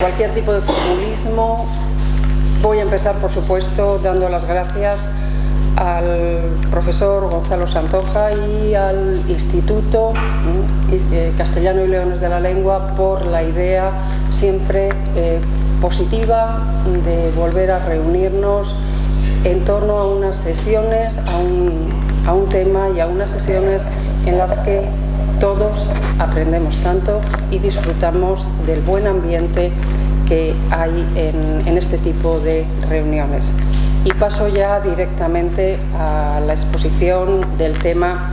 Cualquier tipo de formulismo. Voy a empezar, por supuesto, dando las gracias al profesor Gonzalo Santoja y al Instituto Castellano y Leones de la Lengua por la idea siempre positiva de volver a reunirnos en torno a unas sesiones, a un tema y a unas sesiones en las que todos aprendemos tanto y disfrutamos del buen ambiente que hay en este tipo de reuniones. Y paso ya directamente a la exposición del tema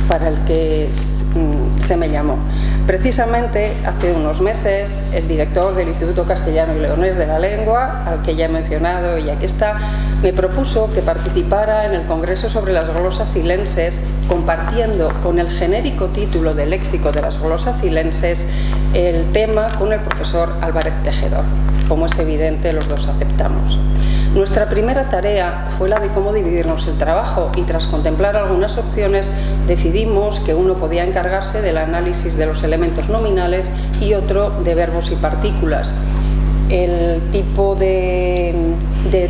para el que se me llamó. Precisamente hace unos meses el director del Instituto Castellano y Leonés de la Lengua, al que ya he mencionado y aquí está, me propuso que participara en el Congreso sobre las glosas silenses, compartiendo con el genérico título de Léxico de las glosas silenses el tema con el profesor Álvarez Tejedor. Como es evidente, los dos aceptamos. Nuestra primera tarea fue la de cómo dividirnos el trabajo y tras contemplar algunas opciones decidimos que uno podía encargarse del análisis de los elementos nominales y otro de verbos y partículas. El tipo de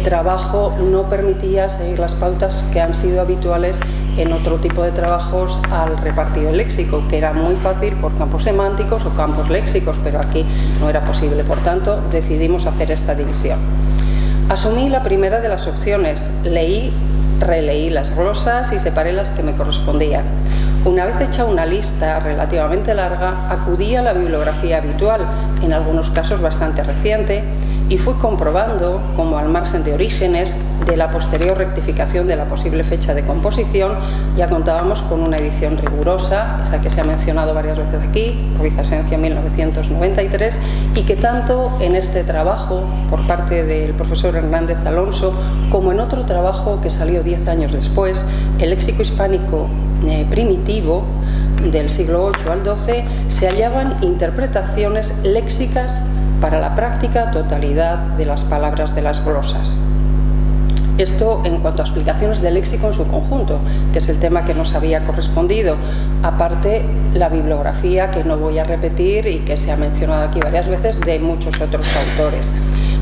trabajo no permitía seguir las pautas que han sido habituales en otro tipo de trabajos al repartir el léxico, que era muy fácil por campos semánticos o campos léxicos, pero aquí no era posible. Por tanto, decidimos hacer esta división. Asumí la primera de las opciones, leí, releí las glosas y separé las que me correspondían. Una vez hecha una lista relativamente larga, acudí a la bibliografía habitual, en algunos casos bastante reciente, y fui comprobando cómo al margen de Orígenes, de la posterior rectificación de la posible fecha de composición, ya contábamos con una edición rigurosa, esa que se ha mencionado varias veces aquí, Ruiz Asencio 1993, y que tanto en este trabajo por parte del profesor Hernández Alonso como en otro trabajo que salió 10 años después, el léxico hispánico primitivo del siglo VIII al XII, se hallaban interpretaciones léxicas para la práctica totalidad de las palabras de las glosas. Esto en cuanto a explicaciones del léxico en su conjunto, que es el tema que nos había correspondido. Aparte, la bibliografía, que no voy a repetir y que se ha mencionado aquí varias veces, de muchos otros autores.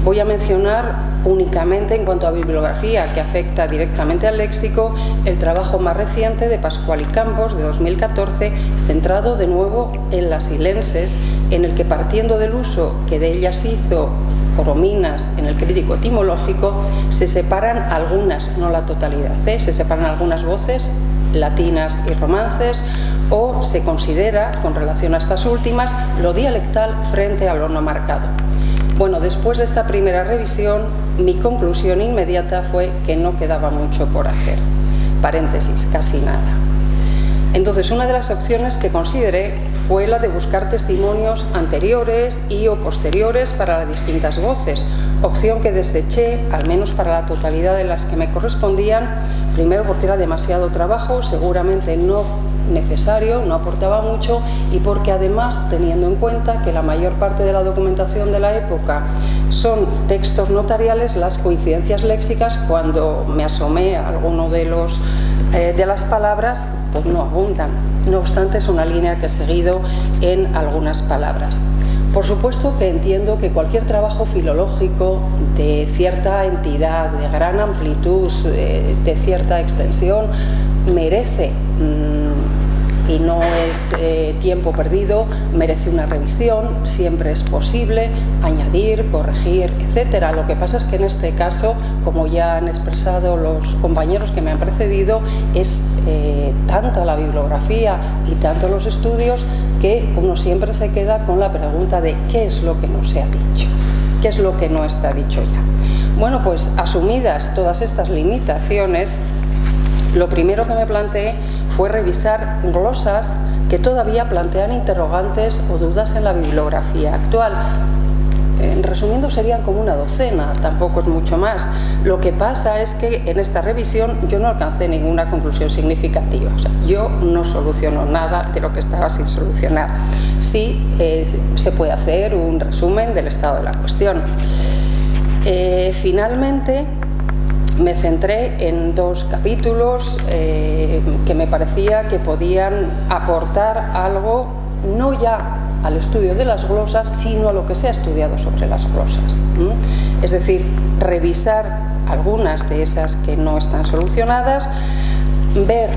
Voy a mencionar únicamente en cuanto a bibliografía que afecta directamente al léxico el trabajo más reciente de Pascual y Campos de 2014, centrado de nuevo en las silenses, en el que partiendo del uso que de ellas hizo Corominas en el crítico etimológico, se separan algunas, no la totalidad, se separan algunas voces latinas y romances, o se considera, con relación a estas últimas, lo dialectal frente a lo no marcado. Bueno, después de esta primera revisión, mi conclusión inmediata fue que no quedaba mucho por hacer. Paréntesis, casi nada. Entonces, una de las opciones que consideré fue la de buscar testimonios anteriores y o posteriores para las distintas voces, opción que deseché, al menos para la totalidad de las que me correspondían, primero porque era demasiado trabajo, seguramente no necesario, no aportaba mucho, y porque además, teniendo en cuenta que la mayor parte de la documentación de la época son textos notariales, las coincidencias léxicas, cuando me asomé a alguno de las palabras, pues no abundan. No obstante, es una línea que he seguido en algunas palabras. Por supuesto que entiendo que cualquier trabajo filológico de cierta entidad, de gran amplitud, de cierta extensión, merece, y no es tiempo perdido, merece una revisión, siempre es posible añadir, corregir, etcétera. Lo que pasa es que en este caso, como ya han expresado los compañeros que me han precedido, es tanta la bibliografía y tanto los estudios que uno siempre se queda con la pregunta de ¿qué es lo que no se ha dicho? ¿Qué es lo que no está dicho ya? Bueno, pues asumidas todas estas limitaciones, lo primero que me planteé fue revisar glosas que todavía plantean interrogantes o dudas en la bibliografía actual. Resumiendo, serían como una docena, tampoco es mucho más. Lo que pasa es que en esta revisión yo no alcancé ninguna conclusión significativa. O sea, yo no soluciono nada de lo que estaba sin solucionar. Sí, se puede hacer un resumen del estado de la cuestión. Finalmente, me centré en dos capítulos que me parecía que podían aportar algo, no ya al estudio de las glosas, sino a lo que se ha estudiado sobre las glosas. Es decir, revisar algunas de esas que no están solucionadas, ver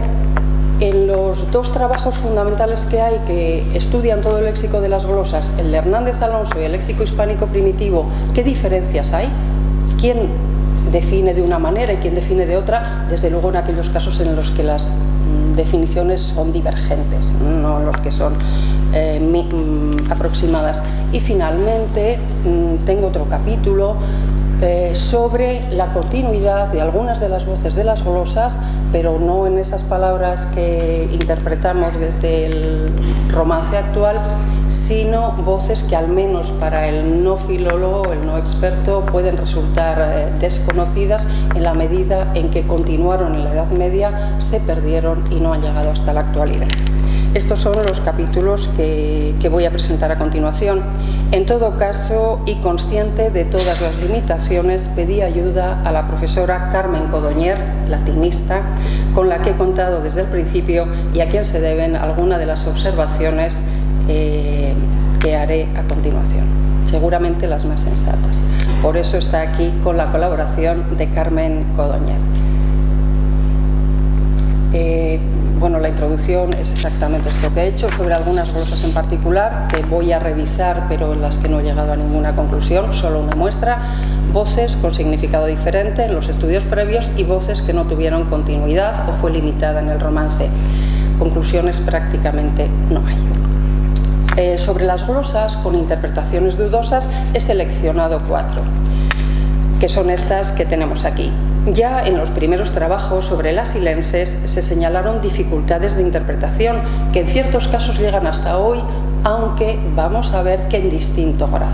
en los dos trabajos fundamentales que hay que estudian todo el léxico de las glosas, el de Hernández Alonso y el léxico hispánico primitivo, qué diferencias hay, quién define de una manera y quién define de otra, desde luego en aquellos casos en los que las definiciones son divergentes, no en los que son aproximadas. Y finalmente tengo otro capítulo sobre la continuidad de algunas de las voces de las glosas, pero no en esas palabras que interpretamos desde el romance actual, sino voces que al menos para el no filólogo, el no experto, pueden resultar desconocidas en la medida en que continuaron en la Edad Media, se perdieron y no han llegado hasta la actualidad. Estos son los capítulos que voy a presentar a continuación. En todo caso, y consciente de todas las limitaciones, pedí ayuda a la profesora Carmen Codoñer, latinista, con la que he contado desde el principio y a quien se deben algunas de las observaciones que haré a continuación, seguramente las más sensatas. Por eso está aquí con la colaboración de Carmen Codoñer. Bueno, la introducción es exactamente esto que he hecho, sobre algunas glosas en particular, que voy a revisar, pero en las que no he llegado a ninguna conclusión, solo una muestra, voces con significado diferente en los estudios previos y voces que no tuvieron continuidad o fue limitada en el romance. Conclusiones prácticamente no hay. Sobre las glosas con interpretaciones dudosas he seleccionado 4, que son estas que tenemos aquí. Ya en los primeros trabajos sobre las silenses se señalaron dificultades de interpretación que en ciertos casos llegan hasta hoy, aunque vamos a ver que en distinto grado.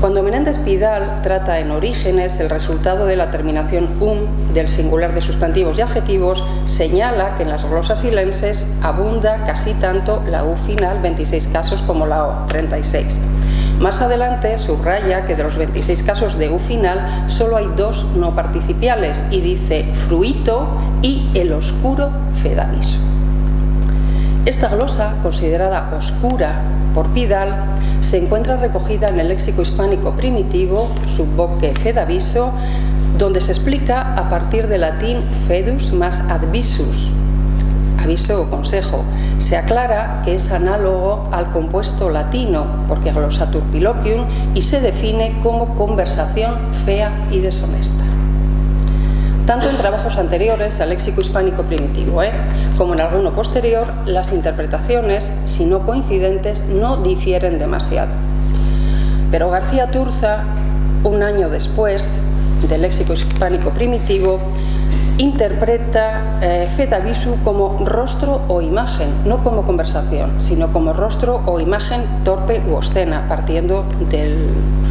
Cuando Menéndez Pidal trata en Orígenes el resultado de la terminación del singular de sustantivos y adjetivos, señala que en las glosas silenses abunda casi tanto la U final, 26 casos, como la O, 36. Más adelante subraya que de los 26 casos de U final solo hay 2 no participiales y dice fruito y el oscuro fedaviso. Esta glosa, considerada oscura por Pidal, se encuentra recogida en el léxico hispánico primitivo, subvoque fedaviso, donde se explica a partir del latín fedus más advisus, aviso o consejo. Se aclara que es análogo al compuesto latino, porque glosatur piloquium, y se define como conversación fea y deshonesta. Tanto en trabajos anteriores al léxico hispánico primitivo, como en alguno posterior, las interpretaciones, si no coincidentes, no difieren demasiado. Pero García Turza, un año después del léxico hispánico primitivo, interpreta fedavisu como rostro o imagen, no como conversación, sino como rostro o imagen torpe u obscena, partiendo del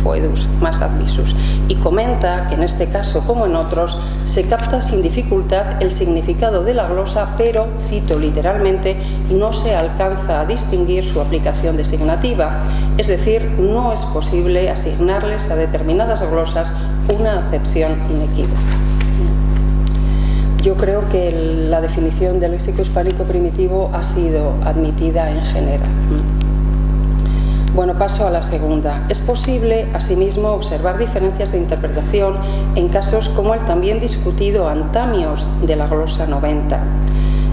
foedus más advisus, y comenta que en este caso, como en otros, se capta sin dificultad el significado de la glosa, pero, cito literalmente, no se alcanza a distinguir su aplicación designativa, es decir, no es posible asignarles a determinadas glosas una acepción inequívoca. Yo creo que la definición del léxico hispánico primitivo ha sido admitida en general. Bueno, paso a la segunda. Es posible, asimismo, observar diferencias de interpretación en casos como el también discutido antamios de la glosa 90.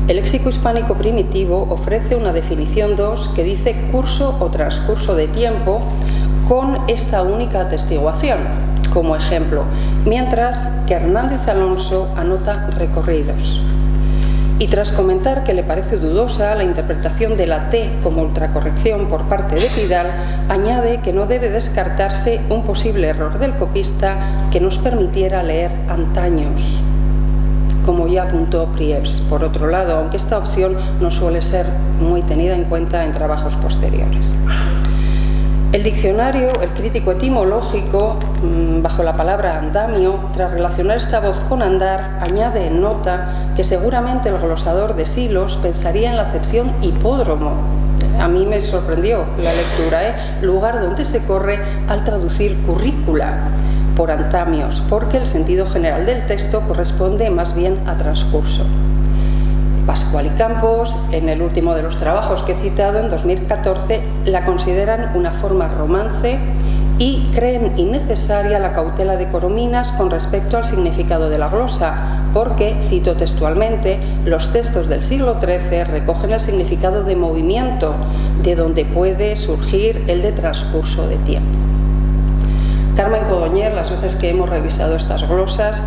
El léxico hispánico primitivo ofrece una definición 2 que dice curso o transcurso de tiempo con esta única atestiguación, como ejemplo, mientras que Hernández Alonso anota recorridos. Y tras comentar que le parece dudosa la interpretación de la T como ultracorrección por parte de Pidal, añade que no debe descartarse un posible error del copista que nos permitiera leer antaños, como ya apuntó Prieps. Por otro lado, aunque esta opción no suele ser muy tenida en cuenta en trabajos posteriores. El diccionario, el crítico etimológico, bajo la palabra andamio, tras relacionar esta voz con andar, añade en nota que seguramente el glosador de Silos pensaría en la acepción hipódromo. A mí me sorprendió la lectura, lugar donde se corre al traducir currícula por antamios, porque el sentido general del texto corresponde más bien a transcurso. Pascual y Campos, en el último de los trabajos que he citado, en 2014, la consideran una forma romance y creen innecesaria la cautela de Corominas con respecto al significado de la glosa, porque, cito textualmente, los textos del siglo XIII recogen el significado de movimiento, de donde puede surgir el de transcurso de tiempo. Carmen Codoñer, las veces que hemos revisado estas glosas,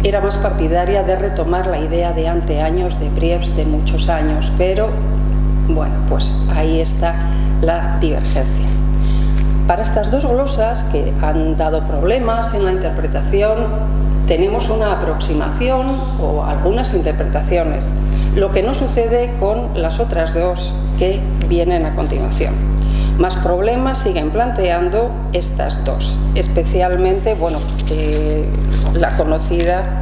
era más partidaria de retomar la idea de anteaños, de Brievs, de muchos años, pero bueno, pues ahí está la divergencia. Para estas dos glosas, que han dado problemas en la interpretación, tenemos una aproximación o algunas interpretaciones, lo que no sucede con las otras dos que vienen a continuación. Más problemas siguen planteando estas dos, especialmente la conocida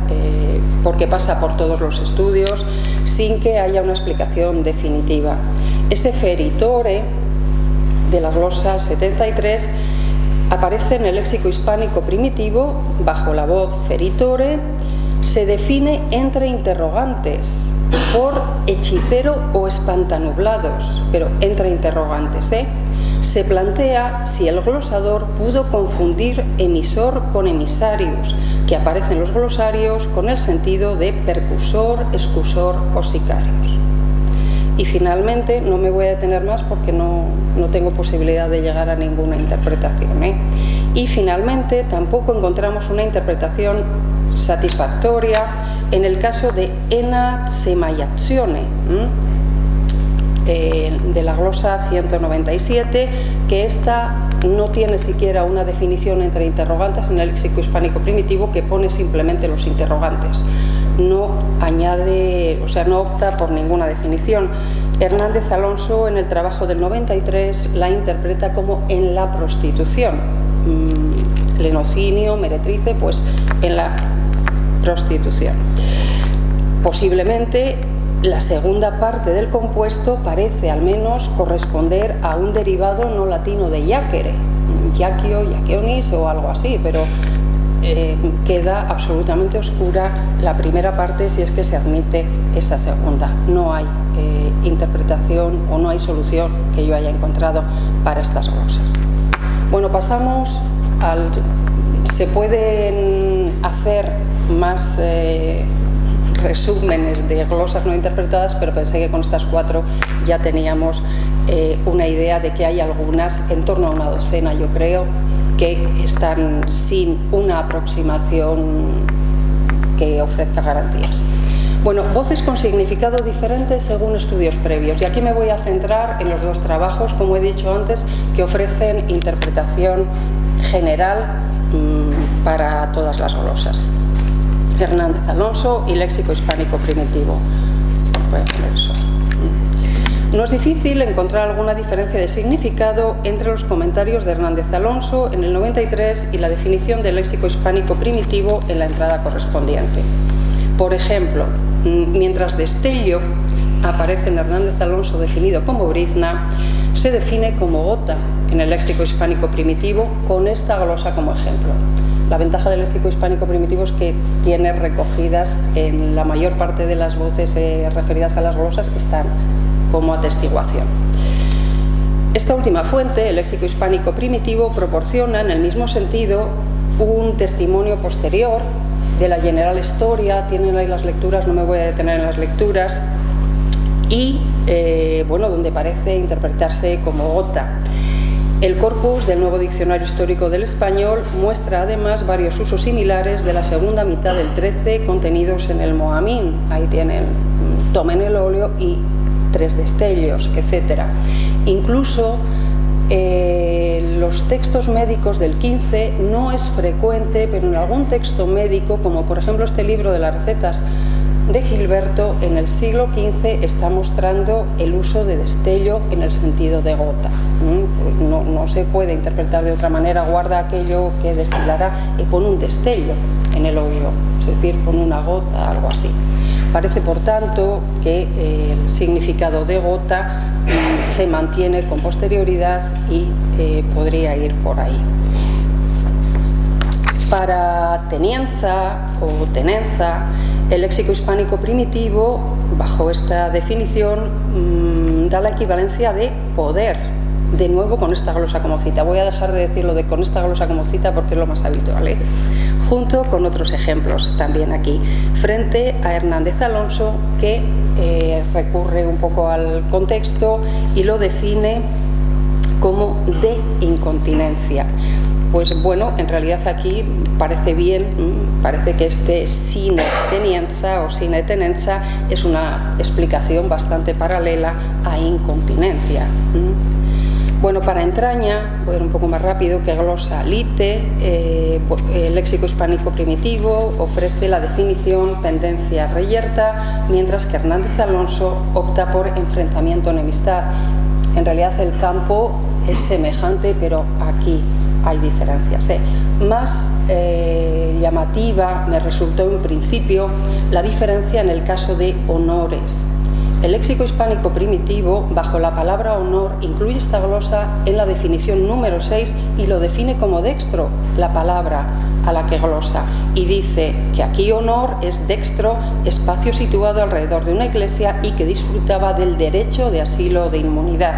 porque pasa por todos los estudios sin que haya una explicación definitiva. Ese feritore de la glosa 73 aparece en el léxico hispánico primitivo bajo la voz feritore, se define entre interrogantes por hechicero o espantanublados, pero entre interrogantes, Se plantea si el glosador pudo confundir emisor con emisarius, que aparecen los glosarios con el sentido de percusor, excusor o sicarius. Y finalmente, no me voy a detener más porque no tengo posibilidad de llegar a ninguna interpretación. Y finalmente, tampoco encontramos una interpretación satisfactoria en el caso de ena tsemayazione, de la glosa 197, que esta no tiene siquiera una definición entre interrogantes en el léxico hispánico primitivo, que pone simplemente los interrogantes. No añade, no opta por ninguna definición. Hernández Alonso, en el trabajo del 93, la interpreta como en la prostitución. Lenocinio, meretrice, pues en la prostitución. Posiblemente la segunda parte del compuesto parece al menos corresponder a un derivado no latino de iacere, iaquio, iaquionis o algo así, pero queda absolutamente oscura la primera parte si es que se admite esa segunda. No hay interpretación o no hay solución que yo haya encontrado para estas glosas. Bueno, pasamos al... Se pueden hacer más resúmenes de glosas no interpretadas, pero pensé que con estas 4 ya teníamos una idea de que hay algunas, en torno a una docena, yo creo, que están sin una aproximación que ofrezca garantías. Bueno, voces con significado diferente según estudios previos, y aquí me voy a centrar en los 2 trabajos, como he dicho antes, que ofrecen interpretación general para todas las glosas. Hernández Alonso y Léxico Hispánico Primitivo. Voy a poner eso. No es difícil encontrar alguna diferencia de significado entre los comentarios de Hernández Alonso en el 93 y la definición del léxico hispánico primitivo en la entrada correspondiente. Por ejemplo, mientras destello aparece en Hernández Alonso definido como brizna, se define como gota en el léxico hispánico primitivo con esta glosa como ejemplo. La ventaja del léxico hispánico primitivo es que tiene recogidas en la mayor parte de las voces referidas a las glosas, están como atestiguación. Esta última fuente, el léxico hispánico primitivo, proporciona en el mismo sentido un testimonio posterior de la General Historia. Tienen ahí las lecturas, no me voy a detener en las lecturas, y donde parece interpretarse como gota. El corpus del Nuevo Diccionario Histórico del Español muestra además varios usos similares de la segunda mitad del 13 contenidos en el Mohamín. Ahí tienen tomen el óleo y 3 destellos, etc. Incluso los textos médicos del 15 no es frecuente, pero en algún texto médico, como por ejemplo este libro de las recetas de Gilberto, en el siglo XV está mostrando el uso de destello en el sentido de gota. No se puede interpretar de otra manera, guarda aquello que destilará y pone un destello en el hoyo, es decir, pone una gota, algo así. Parece, por tanto, que el significado de gota se mantiene con posterioridad y podría ir por ahí. Para tenienza o tenenza, el léxico hispánico primitivo bajo esta definición, da la equivalencia de poder, de nuevo con esta glosa como cita. Voy a dejar de decirlo de con esta glosa como cita porque es lo más habitual, junto con otros ejemplos también aquí, frente a Hernández Alonso, que recurre un poco al contexto y lo define como de incontinencia. Pues bueno, en realidad aquí parece bien, parece que este sine tenienza o sine tenenza es una explicación bastante paralela a incontinencia. Bueno, para entraña, voy a ir un poco más rápido, que glosa lite, el léxico hispánico primitivo ofrece la definición pendencia reyerta, mientras que Hernández Alonso opta por enfrentamiento enemistad. En realidad el campo es semejante, pero aquí hay diferencias. Más llamativa me resultó en principio la diferencia en el caso de honores. El léxico hispánico primitivo, bajo la palabra honor, incluye esta glosa en la definición número 6 y lo define como dextro, la palabra a la que glosa, y dice que aquí honor es dextro, espacio situado alrededor de una iglesia y que disfrutaba del derecho de asilo o de inmunidad.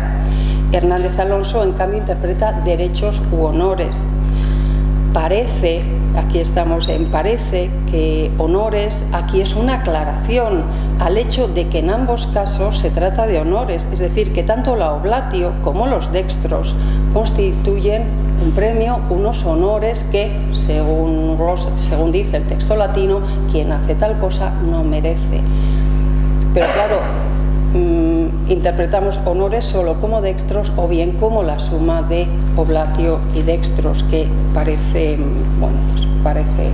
Hernández Alonso, en cambio, interpreta derechos u honores. Parece, aquí estamos en parece, que honores aquí es una aclaración al hecho de que en ambos casos se trata de honores, es decir, que tanto la oblatio como los dextros constituyen un premio, unos honores que, según dice el texto latino, quien hace tal cosa no merece. Pero claro, interpretamos honores solo como dextros o bien como la suma de oblatio y dextros, que parece, bueno, pues parece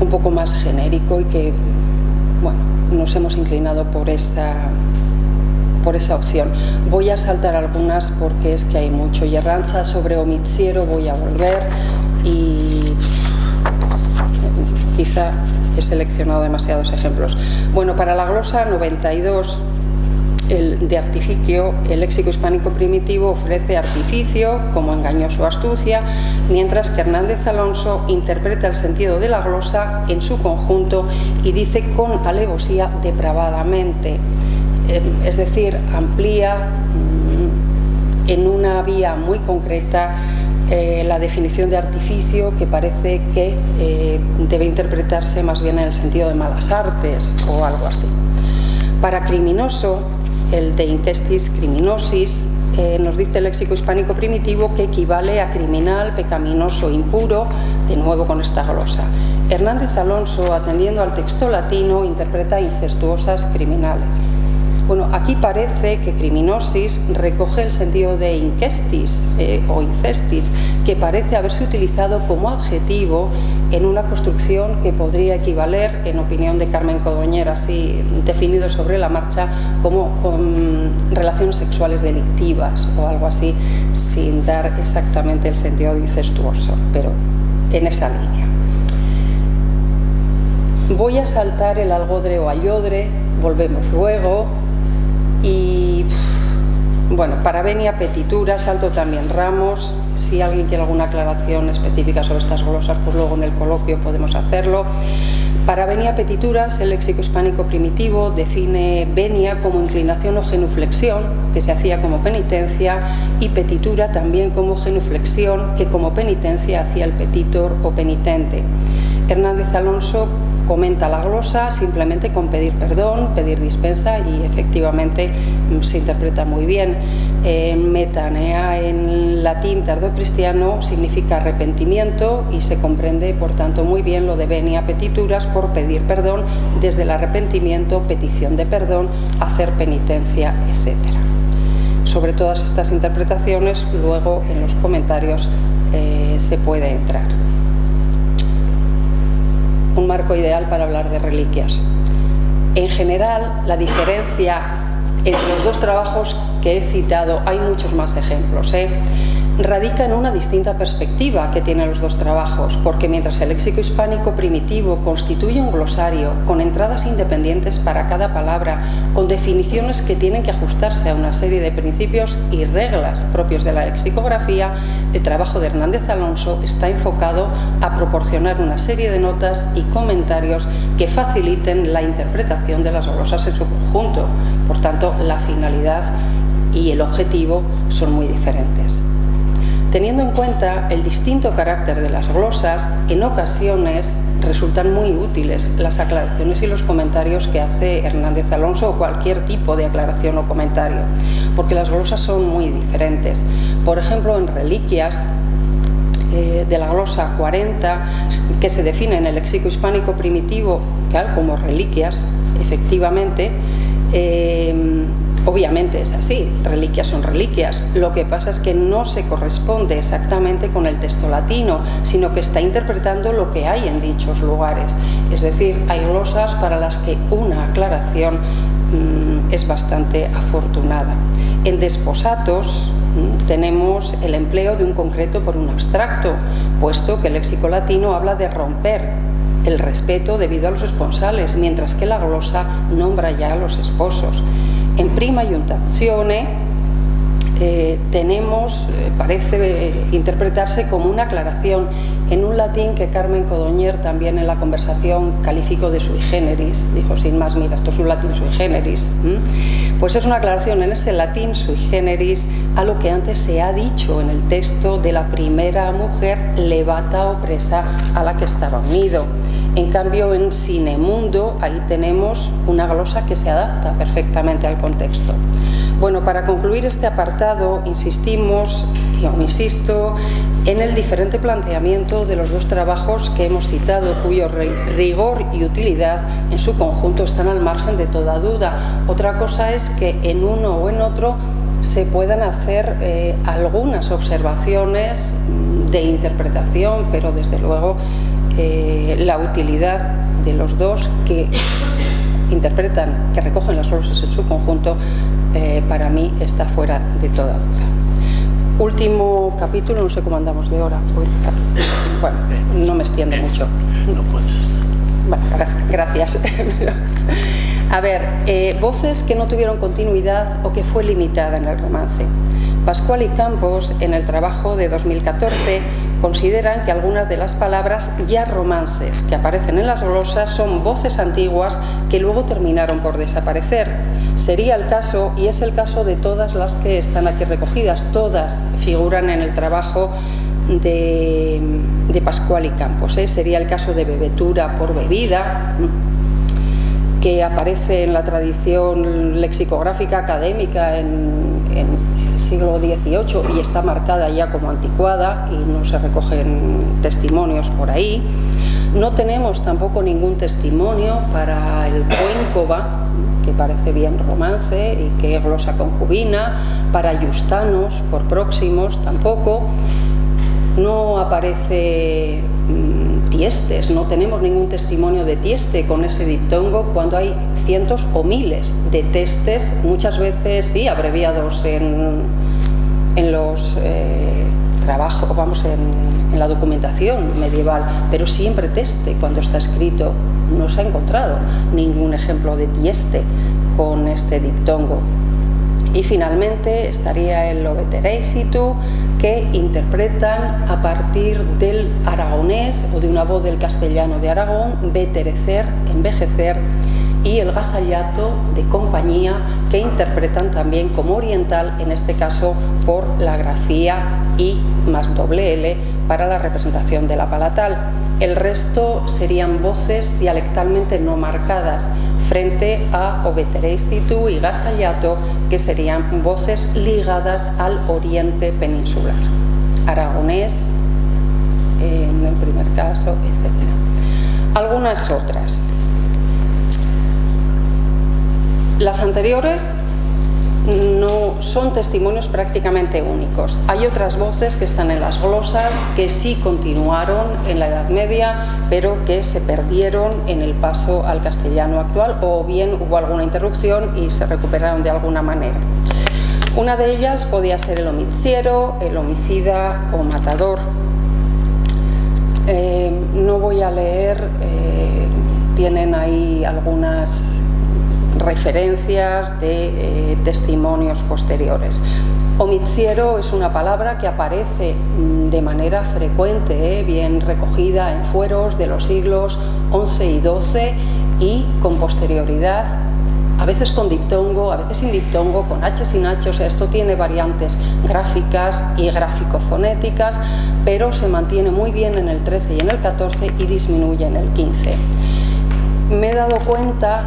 un poco más genérico y que, bueno, nos hemos inclinado por esa opción. Voy a saltar algunas porque es que hay mucho. Yerranza sobre omitiero, voy a volver y quizá he seleccionado demasiados ejemplos. Bueno, para la glosa 92 de artificio, el léxico hispánico primitivo ofrece artificio como engañoso o astucia, mientras que Hernández Alonso interpreta el sentido de la glosa en su conjunto y dice con alevosía depravadamente, es decir, amplía en una vía muy concreta la definición de artificio, que parece que debe interpretarse más bien en el sentido de malas artes o algo así. Para criminoso, el de incestis criminosis, nos dice el léxico hispánico primitivo que equivale a criminal, pecaminoso, impuro, de nuevo con esta glosa. Hernández Alonso, atendiendo al texto latino, interpreta incestuosas criminales. Bueno, aquí parece que criminosis recoge el sentido de incestis o incestis, que parece haberse utilizado como adjetivo en una construcción que podría equivaler, en opinión de Carmen Codoñer, así definido sobre la marcha, como con relaciones sexuales delictivas o algo así, sin dar exactamente el sentido de incestuoso, pero en esa línea. Voy a saltar el algodre o ayodre, volvemos luego. Y bueno, para venia, petitura, salto también ramos. Si alguien quiere alguna aclaración específica sobre estas glosas, pues luego en el coloquio podemos hacerlo. Para venia, petituras, el léxico hispánico primitivo define venia como inclinación o genuflexión, que se hacía como penitencia, y petitura también como genuflexión, que como penitencia hacía el petitor o penitente. Hernández Alonso comenta la glosa simplemente con pedir perdón, pedir dispensa, y efectivamente se interpreta muy bien. Metanea en latín tardocristiano significa arrepentimiento y se comprende por tanto muy bien lo de venia petituras por pedir perdón, desde el arrepentimiento, petición de perdón, hacer penitencia, etc. Sobre todas estas interpretaciones luego en los comentarios se puede entrar. Un marco ideal para hablar de reliquias. En general, la diferencia entre los dos trabajos que he citado, hay muchos más ejemplos, radica en una distinta perspectiva que tienen los dos trabajos, porque mientras el léxico hispánico primitivo constituye un glosario con entradas independientes para cada palabra, con definiciones que tienen que ajustarse a una serie de principios y reglas propios de la lexicografía, el trabajo de Hernández Alonso está enfocado a proporcionar una serie de notas y comentarios que faciliten la interpretación de las glosas en su conjunto. Por tanto, la finalidad y el objetivo son muy diferentes. Teniendo en cuenta el distinto carácter de las glosas, en ocasiones resultan muy útiles las aclaraciones y los comentarios que hace Hernández Alonso o cualquier tipo de aclaración o comentario, porque las glosas son muy diferentes. Por ejemplo, en Reliquias, de la glosa 40, que se define en el léxico hispánico primitivo, claro, como reliquias, efectivamente, obviamente es así, reliquias son reliquias. Lo que pasa es que no se corresponde exactamente con el texto latino, sino que está interpretando lo que hay en dichos lugares. Es decir, hay glosas para las que una aclaración es bastante afortunada. En desposatos tenemos el empleo de un concreto por un abstracto, puesto que el léxico latino habla de romper el respeto debido a los esponsales, mientras que la glosa nombra ya a los esposos. En prima iuntazione tenemos, parece interpretarse como una aclaración en un latín que Carmen Codoñer también en la conversación calificó de sui generis, dijo sin más, mira, esto es un latín sui generis, pues es una aclaración en ese latín sui generis a lo que antes se ha dicho en el texto de la primera mujer levata opresa a la que estaba unido. En cambio, en Sinemundo, ahí tenemos una glosa que se adapta perfectamente al contexto. Bueno, para concluir este apartado, insisto en el diferente planteamiento de los dos trabajos que hemos citado, cuyo rigor y utilidad en su conjunto están al margen de toda duda. Otra cosa es que en uno o en otro se puedan hacer algunas observaciones de interpretación, pero desde luego la utilidad de los dos que interpretan, que recogen las glosas en su conjunto, para mí está fuera de toda duda. Último capítulo, no sé cómo andamos de hora. Bueno, no me extiendo mucho. No puedes estar. Bueno, gracias. A ver, voces que no tuvieron continuidad o que fue limitada en el romance. Pascual y Campos, en el trabajo de 2014, consideran que algunas de las palabras ya romances que aparecen en las glosas son voces antiguas que luego terminaron por desaparecer. Sería el caso, y es el caso de todas las que están aquí recogidas, todas figuran en el trabajo de Pascual y Campos. Sería el caso de bebetura por bebida, que aparece en la tradición lexicográfica académica en el siglo XVIII y está marcada ya como anticuada y no se recogen testimonios por ahí. No tenemos tampoco ningún testimonio para el cuéncova, que parece bien romance y que glosa concubina, para Justanos por próximos tampoco. No aparece Tiestes, no tenemos ningún testimonio de Tieste con ese diptongo cuando hay cientos o miles de testes, muchas veces sí abreviados en los trabajos, en la documentación medieval, pero siempre teste cuando está escrito. No se ha encontrado ningún ejemplo de Tieste con este diptongo. Y finalmente estaría el Obetereisitu, que interpretan a partir del aragonés o de una voz del castellano de Aragón, veterecer, envejecer, y el gasallato de compañía, que interpretan también como oriental, en este caso por la grafía I más doble L para la representación de la palatal. El resto serían voces dialectalmente no marcadas, frente a Obetereisitu y gasallato, que serían voces ligadas al oriente peninsular. Aragonés, en el primer caso, etc. Algunas otras. Las anteriores no son testimonios prácticamente únicos. Hay otras voces que están en las glosas que sí continuaron en la Edad Media, pero que se perdieron en el paso al castellano actual, o bien hubo alguna interrupción y se recuperaron de alguna manera. Una de ellas podía ser el homitsiero, el homicida o matador. No voy a leer, tienen ahí algunas referencias de testimonios posteriores. Homitsiero es una palabra que aparece de manera frecuente, bien recogida en fueros de los siglos XI y XII y con posterioridad, a veces con diptongo, a veces sin diptongo, con H sin H, o sea, esto tiene variantes gráficas y gráfico-fonéticas, pero se mantiene muy bien en el XIII y en el XIV y disminuye en el XV. Me he dado cuenta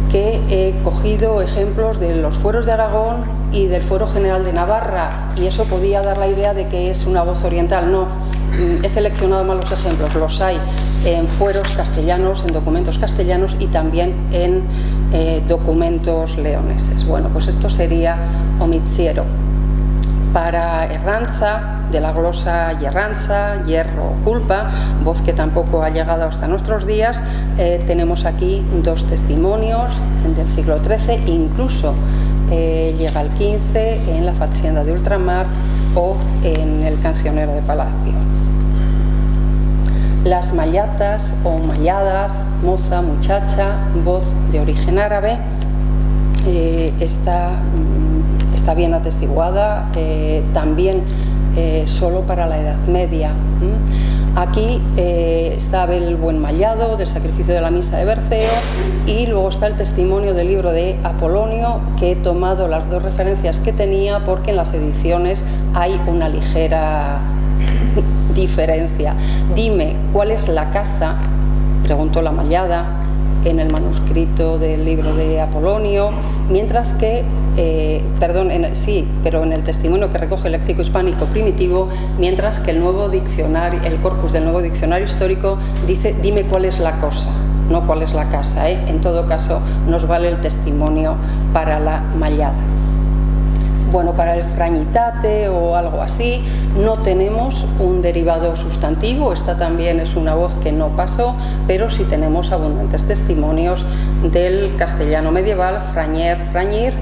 que he cogido ejemplos de los fueros de Aragón y del Fuero General de Navarra, y eso podía dar la idea de que es una voz oriental. No, he seleccionado mal los ejemplos, los hay en fueros castellanos, en documentos castellanos y también en documentos leoneses. Bueno, pues esto sería homitsiero. Para Herranza, de la glosa yerranza, hierro, culpa, voz que tampoco ha llegado hasta nuestros días, tenemos aquí dos testimonios del siglo XIII, incluso llega al XV en la Facienda de Ultramar o en el Cancionero de Palacio. Las mallatas o malladas, moza, muchacha, voz de origen árabe, está bien atestiguada, también solo para la Edad Media. Aquí está Abel Buen Mallado, del sacrificio de la misa de Berceo, y luego está el testimonio del libro de Apolonio, que he tomado las dos referencias que tenía porque en las ediciones hay una ligera diferencia. Dime, ¿cuál es la casa?, preguntó la mallada en el manuscrito del libro de Apolonio, mientras que, pero en el testimonio que recoge el léxico hispánico primitivo, mientras que el nuevo diccionario, el corpus del nuevo diccionario histórico dice dime cuál es la cosa, no cuál es la casa, ¿eh? En todo caso nos vale el testimonio para la mallada. Bueno, para el frañitate o algo así no tenemos un derivado sustantivo, esta también es una voz que no pasó, pero sí tenemos abundantes testimonios del castellano medieval, frañer, frañir,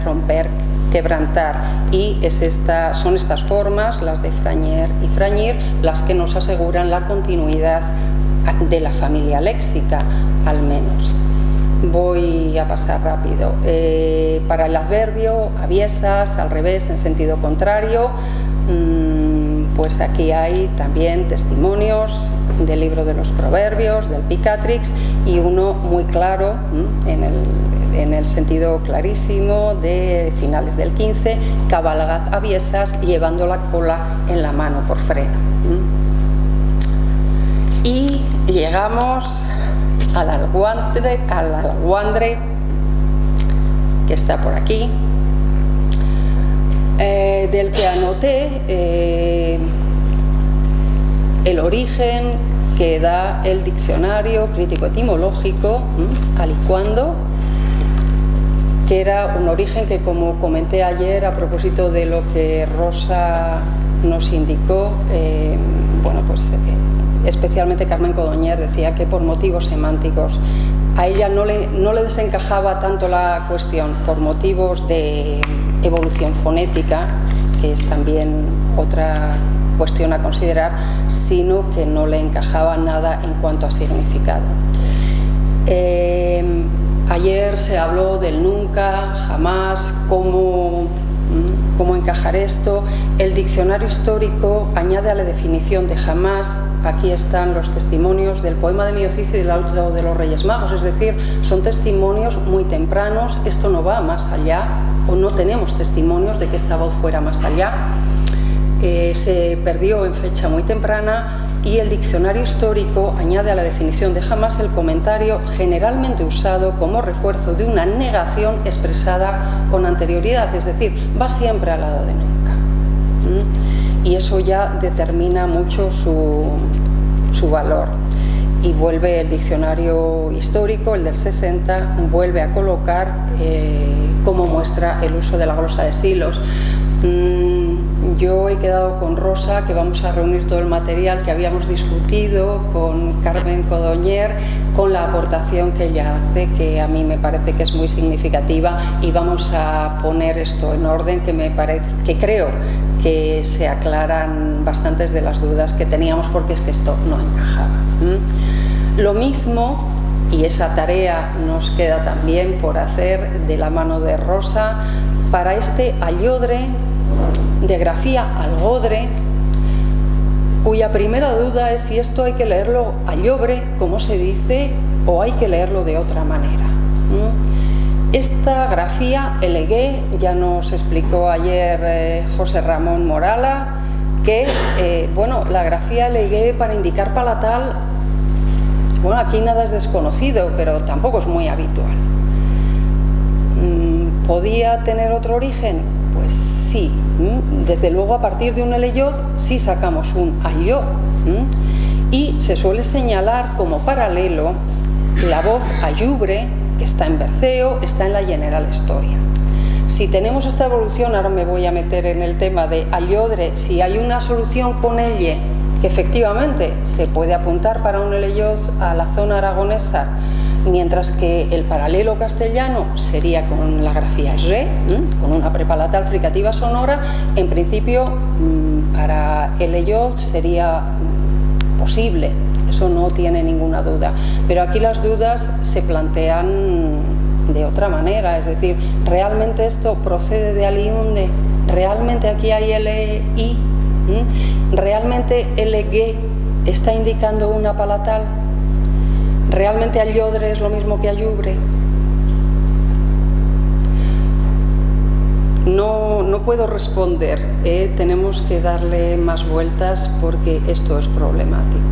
romper, quebrantar, y son estas formas, las de frañer y frañir, las que nos aseguran la continuidad de la familia léxica, al menos. Voy a pasar rápido. Para el adverbio, aviesas, al revés, en sentido contrario, pues aquí hay también testimonios del libro de los proverbios, del Picatrix, y uno muy claro, en el sentido clarísimo de finales del 15, cabalgad aviesas llevando la cola en la mano por freno. Y llegamos al alguandre, que está por aquí, del que anoté el origen que da el diccionario crítico etimológico, alicuando, que era un origen que, como comenté ayer a propósito de lo que Rosa nos indicó, especialmente Carmen Codoñer decía que por motivos semánticos a ella no le desencajaba tanto la cuestión por motivos de evolución fonética, que es también otra cuestión a considerar, sino que no le encajaba nada en cuanto a significado. Ayer se habló del nunca, jamás, cómo encajar esto. El diccionario histórico añade a la definición de jamás, aquí están los testimonios del poema de Miocicio y del auto de los Reyes Magos, es decir, son testimonios muy tempranos, esto no va más allá, o no tenemos testimonios de que esta voz fuera más allá. Se perdió en fecha muy temprana, y el diccionario histórico añade a la definición de jamás el comentario generalmente usado como refuerzo de una negación expresada con anterioridad, es decir, va siempre al lado de nunca. Y eso ya determina mucho su valor. Y vuelve el diccionario histórico, el del 60, vuelve a colocar como muestra el uso de la glosa de silos. Yo he quedado con Rosa, que vamos a reunir todo el material que habíamos discutido, con Carmen Codoñer, con la aportación que ella hace, que a mí me parece que es muy significativa, y vamos a poner esto en orden, que creo que se aclaran bastantes de las dudas que teníamos, porque es que esto no encajaba. Lo mismo, y esa tarea nos queda también por hacer de la mano de Rosa, para este Allodre, de grafía Algodre, cuya primera duda es si esto hay que leerlo Allobre, como se dice, o hay que leerlo de otra manera. Esta grafía Elegué, ya nos explicó ayer José Ramón Morala, que la grafía Elegué para indicar palatal, aquí nada es desconocido, pero tampoco es muy habitual. ¿Podía tener otro origen? Pues sí, desde luego a partir de un eleyoz sí sacamos un ayó, y se suele señalar como paralelo la voz ayubre, que está en Berceo, está en la General Historia. Si tenemos esta evolución, ahora me voy a meter en el tema de Allodre, si hay una solución con elle, que efectivamente se puede apuntar para un eleyoz a la zona aragonesa, mientras que el paralelo castellano sería con la grafía re, con una prepalatal fricativa sonora, en principio para el eleyoz sería posible, eso no tiene ninguna duda. Pero aquí las dudas se plantean de otra manera, es decir, ¿realmente esto procede de Aliunde? ¿Realmente aquí hay LI? ¿Realmente LG está indicando una palatal? ¿Realmente Allodre es lo mismo que Allubre? No puedo responder, tenemos que darle más vueltas porque esto es problemático.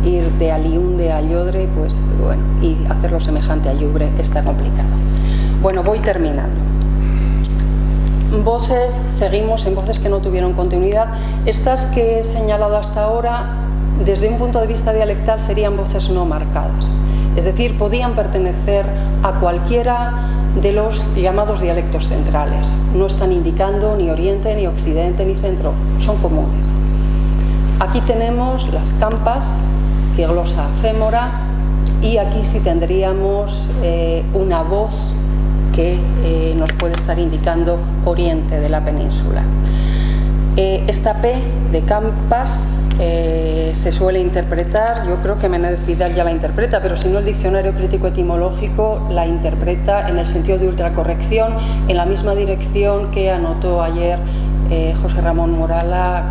Ir de Aliunde a Allodre, pues bueno, y hacerlo semejante a Allubre está complicado. Bueno, voy terminando. Voces, seguimos en voces que no tuvieron continuidad. Estas que he señalado hasta ahora, desde un punto de vista dialectal, serían voces no marcadas, es decir, podían pertenecer a cualquiera de los llamados dialectos centrales, no están indicando ni oriente, ni occidente, ni centro, son comunes. Aquí tenemos las campas, que glosa fémora, y aquí sí tendríamos una voz que nos puede estar indicando oriente de la península. Esta P de campas se suele interpretar, yo creo que Menéndez Pidal ya la interpreta, pero si no el Diccionario Crítico Etimológico la interpreta en el sentido de ultracorrección, en la misma dirección que anotó ayer José Ramón Morala,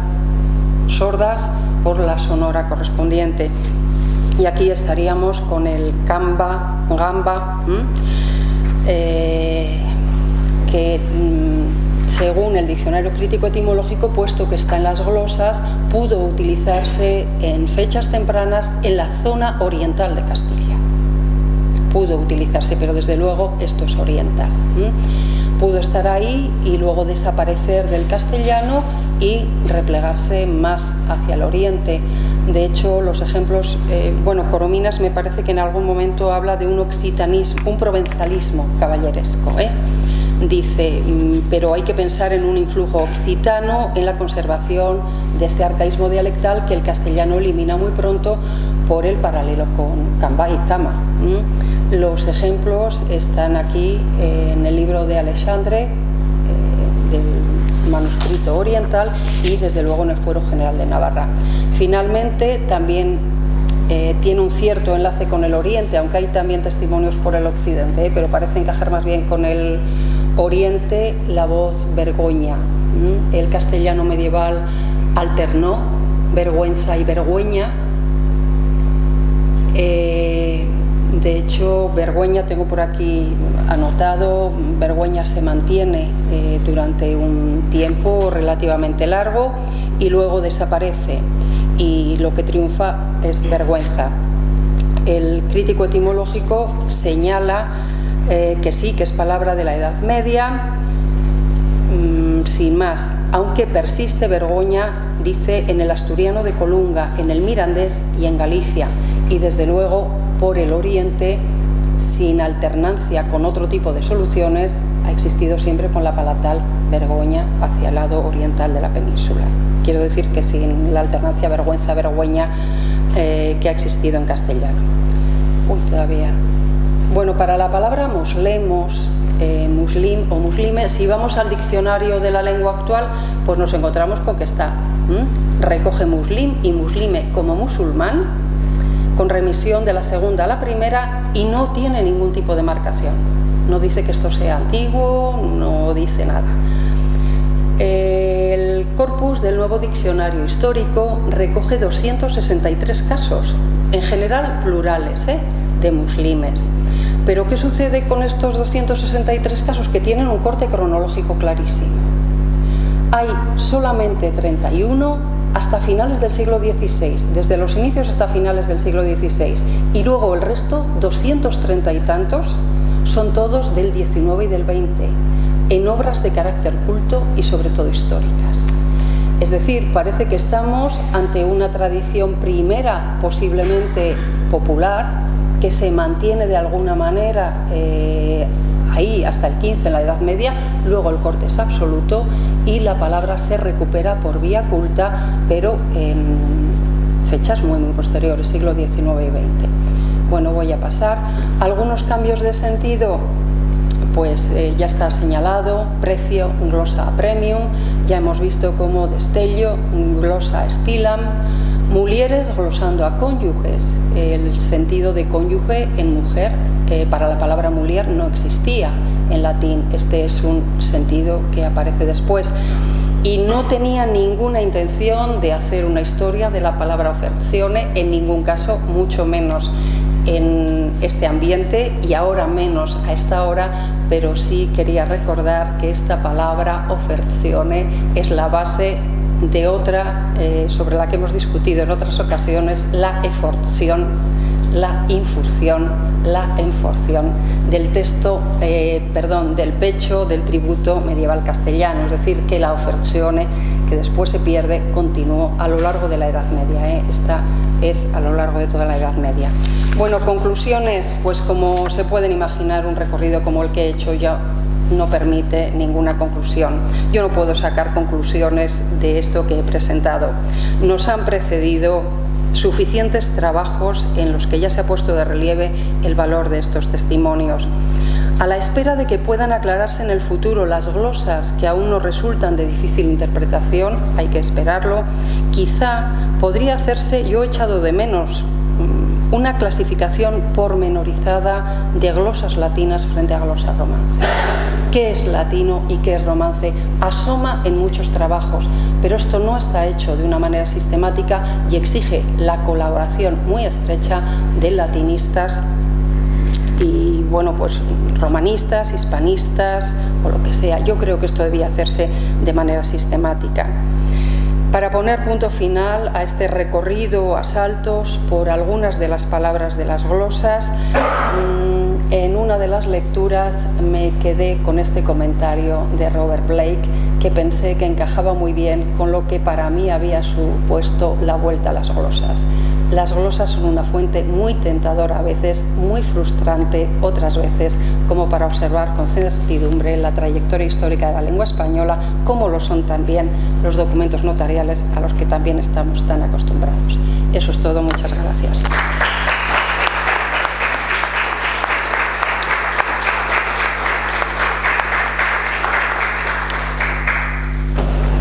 sordas por la sonora correspondiente. Y aquí estaríamos con el gamba, que según el Diccionario Crítico Etimológico, puesto que está en las glosas, pudo utilizarse en fechas tempranas en la zona oriental de Castilla. Pudo utilizarse, pero desde luego esto es oriental. Pudo estar ahí y luego desaparecer del castellano y replegarse más hacia el oriente. De hecho, los ejemplos, Corominas me parece que en algún momento habla de un occitanismo, un provenzalismo caballeresco, Dice, pero hay que pensar en un influjo occitano en la conservación de este arcaísmo dialectal que el castellano elimina muy pronto por el paralelo con camba y cama. Los ejemplos están aquí en el libro de Alexandre, del manuscrito oriental, y desde luego en el Fuero General de Navarra. Finalmente, también tiene un cierto enlace con el oriente, aunque hay también testimonios por el occidente, pero parece encajar más bien con el oriente la voz vergoña. El castellano medieval alternó vergüenza y vergüeña. De hecho, vergüenza tengo por aquí anotado, vergüenza se mantiene durante un tiempo relativamente largo y luego desaparece, y lo que triunfa es vergüenza. El crítico etimológico señala que sí, que es palabra de la Edad Media, sin más, aunque persiste vergoña, dice, en el asturiano de Colunga, en el mirandés y en Galicia, y desde luego por el oriente sin alternancia con otro tipo de soluciones, ha existido siempre con la palatal Bergoña hacia el lado oriental de la península. Quiero decir que sin la alternancia Vergüenza-Vergüeña que ha existido en castellano. Todavía. Bueno, para la palabra muslemos, muslim o muslime, si vamos al diccionario de la lengua actual, pues nos encontramos con que está, recoge muslim y muslime como musulmán, con remisión de la segunda a la primera, y no tiene ningún tipo de marcación. No dice que esto sea antiguo, no dice nada. El corpus del nuevo diccionario histórico recoge 263 casos, en general plurales, de muslimes. Pero ¿qué sucede con estos 263 casos? Que tienen un corte cronológico clarísimo. Hay solamente 31 hasta finales del siglo XVI, desde los inicios hasta finales del siglo XVI, y luego el resto, 230 y tantos, son todos del XIX y del XX, en obras de carácter culto y sobre todo históricas. Es decir, parece que estamos ante una tradición primera, posiblemente popular, que se mantiene de alguna manera ahí hasta el 15 en la Edad Media, luego el corte es absoluto y la palabra se recupera por vía culta, pero en fechas muy posteriores, siglo XIX y XX. Bueno, voy a pasar. Algunos cambios de sentido, pues ya está señalado: precio, glosa a premium, ya hemos visto como destello, glosa a stilam, mulieres glosando a cónyuges. El sentido de cónyuge en mujer para la palabra mulier no existía en latín. Este es un sentido que aparece después. Y no tenía ninguna intención de hacer una historia de la palabra offerzione, en ningún caso, mucho menos en este ambiente y ahora menos a esta hora, pero sí quería recordar que esta palabra offerzione es la base de otra sobre la que hemos discutido en otras ocasiones, la eforzión, la infusión, la enforción del texto, del pecho del tributo medieval castellano, es decir, que la offerzione, que después se pierde, continuó a lo largo de la Edad Media. Esta es a lo largo de toda la Edad Media. Bueno, conclusiones, pues como se pueden imaginar, un recorrido como el que he hecho ya no permite ninguna conclusión. Yo no puedo sacar conclusiones de esto que he presentado. Nos han precedido suficientes trabajos en los que ya se ha puesto de relieve el valor de estos testimonios. A la espera de que puedan aclararse en el futuro las glosas que aún nos resultan de difícil interpretación, hay que esperarlo, quizá podría hacerse, yo he echado de menos, una clasificación pormenorizada de glosas latinas frente a glosas romance. ¿Qué es latino y qué es romance? Asoma en muchos trabajos, pero esto no está hecho de una manera sistemática y exige la colaboración muy estrecha de latinistas y, bueno, pues romanistas, hispanistas o lo que sea. Yo creo que esto debía hacerse de manera sistemática. Para poner punto final a este recorrido a saltos por algunas de las palabras de las glosas, en una de las lecturas me quedé con este comentario de Robert Blake, que pensé que encajaba muy bien con lo que para mí había supuesto la vuelta a las glosas. Las glosas son una fuente muy tentadora a veces, muy frustrante otras veces, como para observar con certidumbre la trayectoria histórica de la lengua española, como lo son también los documentos notariales a los que también estamos tan acostumbrados. Eso es todo, muchas gracias.